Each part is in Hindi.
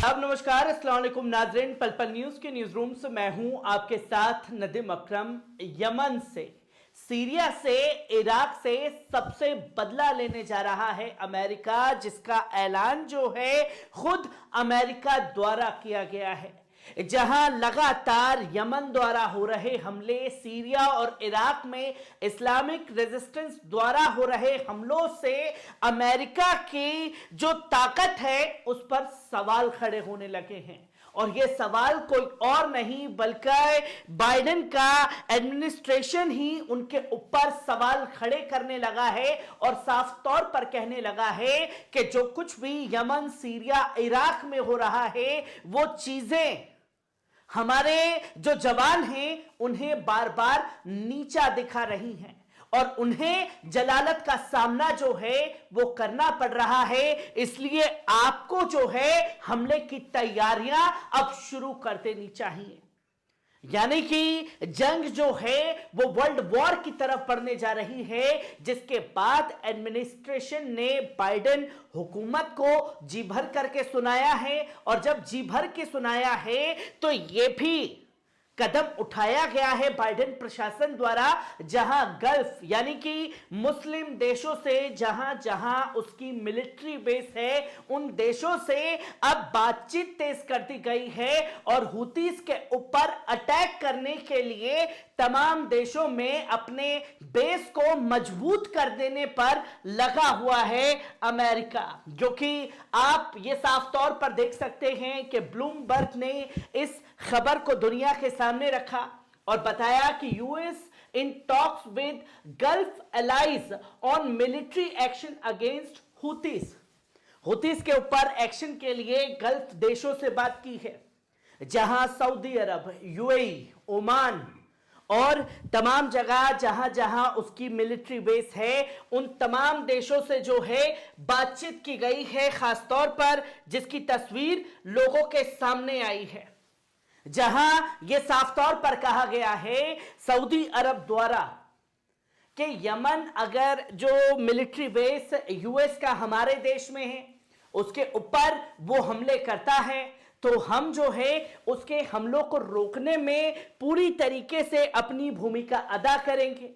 अब नमस्कार, अस्सलाम वालेकुम नाज़रीन। पल पल न्यूज के न्यूज रूम से मैं हूं आपके साथ नदीम अकरम। यमन से, सीरिया से, इराक से सबसे बदला लेने जा रहा है अमेरिका, जिसका ऐलान जो है खुद अमेरिका द्वारा किया गया है। जहां लगातार यमन द्वारा हो रहे हमले, सीरिया और इराक में इस्लामिक रेजिस्टेंस द्वारा हो रहे हमलों से अमेरिका की जो ताकत है उस पर सवाल खड़े होने लगे हैं। और यह सवाल कोई और नहीं बल्कि बाइडेन का एडमिनिस्ट्रेशन ही उनके ऊपर सवाल खड़े करने लगा है और साफ तौर पर कहने लगा है कि जो कुछ भी यमन, सीरिया, इराक में हो रहा है वो चीजें हमारे जो जवान हैं उन्हें बार बार नीचा दिखा रही हैं और उन्हें जलालत का सामना जो है वो करना पड़ रहा है। इसलिए आपको जो है हमले की तैयारियां अब शुरू कर देनी चाहिए। यानी कि जंग जो है वो वर्ल्ड वॉर की तरफ बढ़ने जा रही है, जिसके बाद एडमिनिस्ट्रेशन ने बाइडेन हुकूमत को जी भर करके सुनाया है। और जब जी भर के सुनाया है तो यह भी कदम उठाया गया है बाइडेन प्रशासन द्वारा, जहां गल्फ यानी कि मुस्लिम देशों से जहां जहां उसकी मिलिट्री बेस है उन देशों से अब बातचीत तेज कर दी गई है और हुतीस के ऊपर अटैक करने के लिए तमाम देशों में अपने बेस को मजबूत कर देने पर लगा हुआ है अमेरिका। जो कि आप ये साफ तौर पर देख सकते हैं कि ब्लूमबर्ग ने इस खबर को दुनिया के सामने रखा और बताया कि US in talks with gulf allies on military action against Houthis. Houthis के ऊपर एक्शन के लिए गल्फ देशों से बात की है, जहां सऊदी अरब, यूएई, ओमान और तमाम जगह जहां जहां उसकी मिलिट्री बेस है उन तमाम देशों से जो है बातचीत की गई है, खासतौर पर जिसकी तस्वीर लोगों के सामने आई है, जहां यह साफ तौर पर कहा गया है सऊदी अरब द्वारा कि यमन अगर जो मिलिट्री बेस यूएस का हमारे देश में है उसके ऊपर वो हमले करता है तो हम जो है उसके हमलों को रोकने में पूरी तरीके से अपनी भूमिका अदा करेंगे।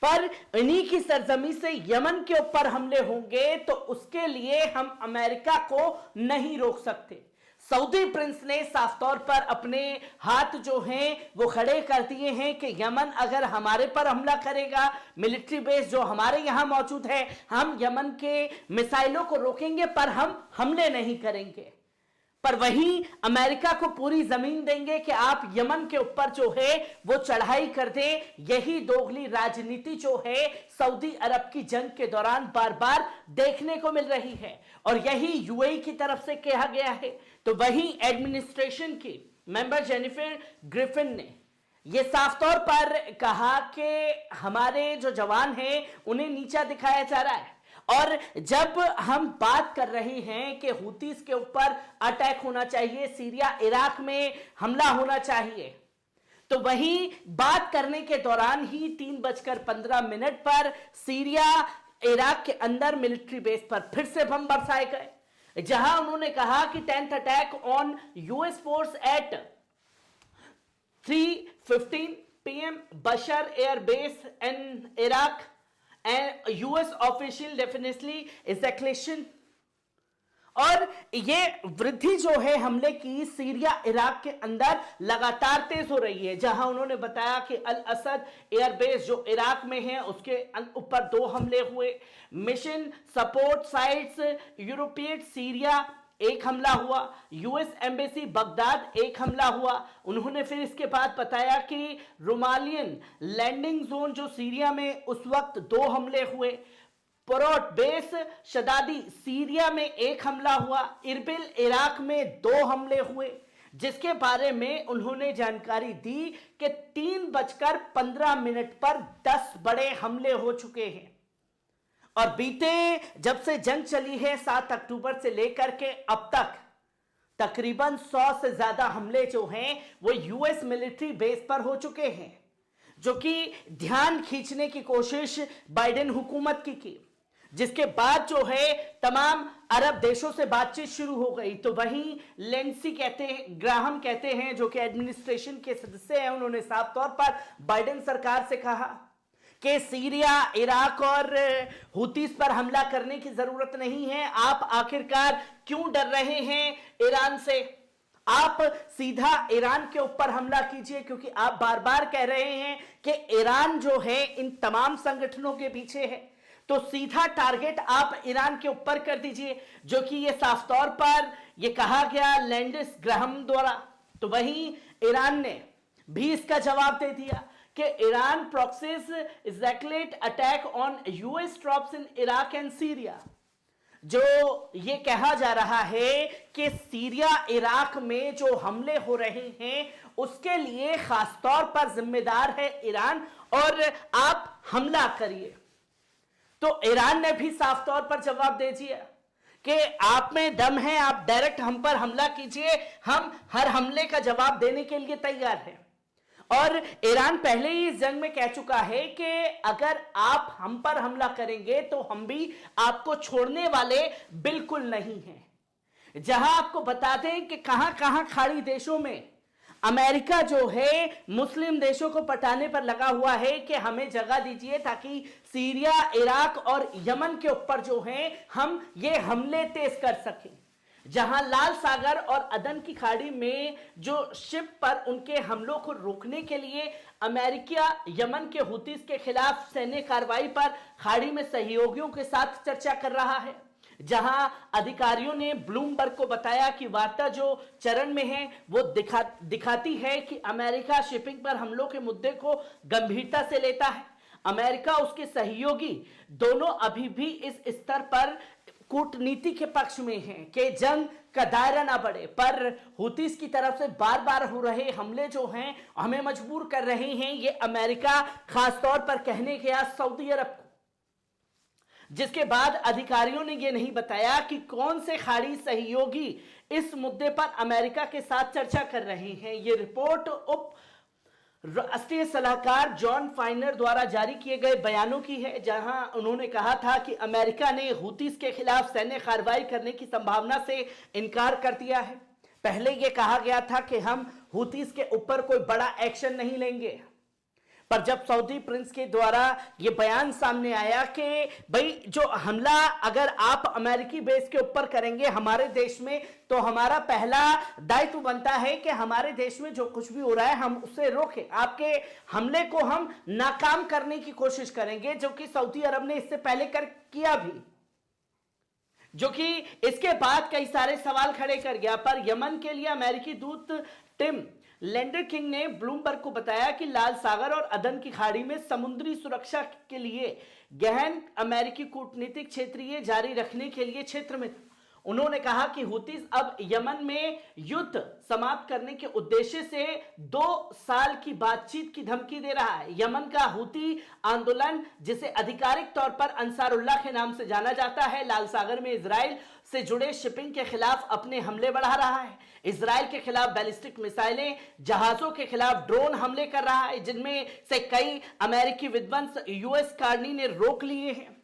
पर इन्हीं की सरजमी से यमन के ऊपर हमले होंगे तो उसके लिए हम अमेरिका को नहीं रोक सकते। सऊदी प्रिंस ने साफ तौर पर अपने हाथ जो हैं वो खड़े कर दिए हैं कि यमन अगर हमारे पर हमला करेगा, मिलिट्री बेस जो हमारे यहां मौजूद है, हम यमन के मिसाइलों को रोकेंगे पर हम हमले नहीं करेंगे। पर वहीं अमेरिका को पूरी जमीन देंगे कि आप यमन के ऊपर जो है वो चढ़ाई कर दें। यही दोगली राजनीति जो है सऊदी अरब की जंग के दौरान बार बार देखने को मिल रही है और यही यूएई की तरफ से कहा गया है। तो वहीं एडमिनिस्ट्रेशन की मेंबर जेनिफर ग्रिफिन ने यह साफ तौर पर कहा कि हमारे जो जवान हैं उन्हें नीचा दिखाया जा रहा है। और जब हम बात कर रहे हैं कि हुतीस के ऊपर अटैक होना चाहिए, सीरिया इराक में हमला होना चाहिए, तो वहीं बात करने के दौरान ही 3:15 पर सीरिया इराक के अंदर मिलिट्री बेस पर फिर से बम बरसाए गए, जहां उन्होंने कहा कि 10th attack on US force at 3:15 PM Bashar air base in Iraq and US official definitely escalation। और ये वृद्धि जो है हमले की सीरिया इराक के अंदर लगातार तेज हो रही है, जहां उन्होंने बताया कि अल असद एयरबेस जो इराक में है उसके ऊपर 2 हमले हुए, mission support sites European Syria एक हमला हुआ, यूएस एम्बेसी बगदाद एक हमला हुआ। उन्होंने फिर इसके बाद बताया कि रोमालियन लैंडिंग जोन जो सीरिया में उस वक्त 2 हमले हुए, पोरोट बेस शदादी सीरिया में एक हमला हुआ, इरबिल इराक में 2 हमले हुए, जिसके बारे में उन्होंने जानकारी दी कि 3:15 पर 10 बड़े हमले हो चुके हैं। और बीते जब से जंग चली है 7 अक्टूबर से लेकर के अब तक तकरीबन 100 से ज्यादा हमले जो हैं वो यूएस मिलिट्री बेस पर हो चुके हैं, जो कि ध्यान खींचने की कोशिश बाइडेन हुकूमत की। जिसके बाद जो है तमाम अरब देशों से बातचीत शुरू हो गई। तो वहीं लेंसी कहते हैं, ग्राहम कहते हैं, जो कि एडमिनिस्ट्रेशन के सदस्य हैं, उन्होंने साफ तौर पर बाइडेन सरकार से कहा कि सीरिया, इराक और हुतीस पर हमला करने की जरूरत नहीं है। आप आखिरकार क्यों डर रहे हैं ईरान से? आप सीधा ईरान के ऊपर हमला कीजिए, क्योंकि आप बार बार कह रहे हैं कि ईरान जो है इन तमाम संगठनों के पीछे है। तो सीधा टारगेट आप ईरान के ऊपर कर दीजिए, जो कि ये साफ तौर पर ये कहा गया लैंडिस ग्राहम द्वारा। तो वहीं ईरान ने भी इसका जवाब दे दिया कि Iran proxies escalate attack on US troops in Iraq and Syria. जो ये कहा जा रहा है कि सीरिया, इराक में जो हमले हो रहे हैं उसके लिए खासतौर पर जिम्मेदार है ईरान, और आप हमला करिए। तो ईरान ने भी साफ तौर पर जवाब दे दिया कि आप में दम है, आप डायरेक्ट हम पर हमला कीजिए, हम हर हमले का जवाब देने के लिए तैयार हैं। और ईरान पहले ही इस जंग में कह चुका है कि अगर आप हम पर हमला करेंगे तो हम भी आपको छोड़ने वाले बिल्कुल नहीं हैं। जहां आपको बता दें कि कहां कहां खाड़ी देशों में अमेरिका जो है मुस्लिम देशों को पटाने पर लगा हुआ है कि हमें जगह दीजिए ताकि सीरिया, इराक और यमन के ऊपर जो है हम ये हमले तेज कर सकें। जहां लाल सागर और अदन की खाड़ी में जो शिप पर उनके हमलों को रोकने के लिए अमेरिका यमन के हुतीस के खिलाफ सैन्य कार्रवाई पर खाड़ी में सहयोगियों के साथ चर्चा कर रहा है। जहां अधिकारियों ने ब्लूमबर्ग को बताया कि वार्ता जो चरण में है वो दिखाती है कि अमेरिका शिपिंग पर हमलों के मुद्दे को गंभीरता से लेता है। अमेरिका, उसके सहयोगी दोनों अभी भी इस स्तर पर कूटनीति के पक्ष में हैं कि जंग का दायरा ना बढ़े, पर हुतीस की तरफ से बार बार हो रहे हमले जो हैं हमें मजबूर कर रहे हैं। ये अमेरिका खासतौर पर कहने गया सऊदी अरब को, जिसके बाद अधिकारियों ने यह नहीं बताया कि कौन से खाड़ी सहयोगी इस मुद्दे पर अमेरिका के साथ चर्चा कर रहे हैं। यह रिपोर्ट उप राष्ट्रीय सलाहकार जॉन फाइनर द्वारा जारी किए गए बयानों की है, जहां उन्होंने कहा था कि अमेरिका ने हुतीस के खिलाफ सैन्य कार्रवाई करने की संभावना से इनकार कर दिया है। पहले यह कहा गया था कि हम हुतीस के ऊपर कोई बड़ा एक्शन नहीं लेंगे, पर जब सऊदी प्रिंस के द्वारा यह बयान सामने आया कि भाई जो हमला अगर आप अमेरिकी बेस के ऊपर करेंगे हमारे देश में, तो हमारा पहला दायित्व बनता है कि हमारे देश में जो कुछ भी हो रहा है हम उसे रोकें, आपके हमले को हम नाकाम करने की कोशिश करेंगे, जो कि सऊदी अरब ने इससे पहले किया भी, जो कि इसके बाद कई सारे सवाल खड़े कर गया। पर यमन के लिए अमेरिकी दूत टिम लैंडर किंग ने ब्लूमबर्ग को बताया कि लाल सागर और अदन की खाड़ी में समुद्री सुरक्षा के लिए गहन अमेरिकी कूटनीतिक क्षेत्रीय जारी रखने के लिए क्षेत्र में उन्होंने कहा कि हुतीस अब यमन में युद्ध समाप्त करने के उद्देश्य से 2 साल की बातचीत की धमकी दे रहा है। यमन का हुती आंदोलन, जिसे आधिकारिक तौर पर अंसारुल्लाह के नाम से जाना जाता है, लाल सागर में इजराइल से जुड़े शिपिंग के खिलाफ अपने हमले बढ़ा रहा है। इजराइल के खिलाफ बैलिस्टिक मिसाइलें, जहाजों के खिलाफ ड्रोन हमले कर रहा है, जिनमें से कई अमेरिकी विध्वंस यूएस कार्नी ने रोक लिए हैं।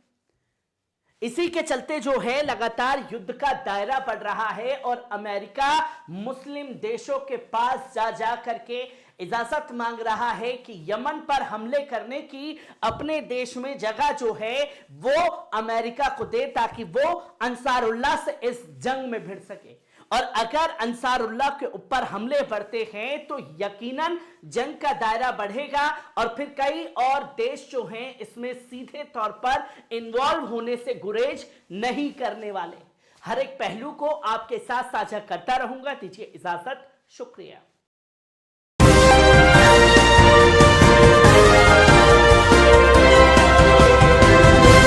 इसी के चलते जो है लगातार युद्ध का दायरा बढ़ रहा है और अमेरिका मुस्लिम देशों के पास जा करके इजाजत मांग रहा है कि यमन पर हमले करने की अपने देश में जगह जो है वो अमेरिका को दे, ताकि वो अंसारुल्लाह से इस जंग में भिड़ सके। और अगर अंसारुल्लाह के ऊपर हमले बढ़ते हैं तो यकीनन जंग का दायरा बढ़ेगा और फिर कई और देश जो हैं इसमें सीधे तौर पर इन्वॉल्व होने से गुरेज नहीं करने वाले। हर एक पहलू को आपके साथ साझा करता रहूंगा। दीजिए इजाजत, शुक्रिया।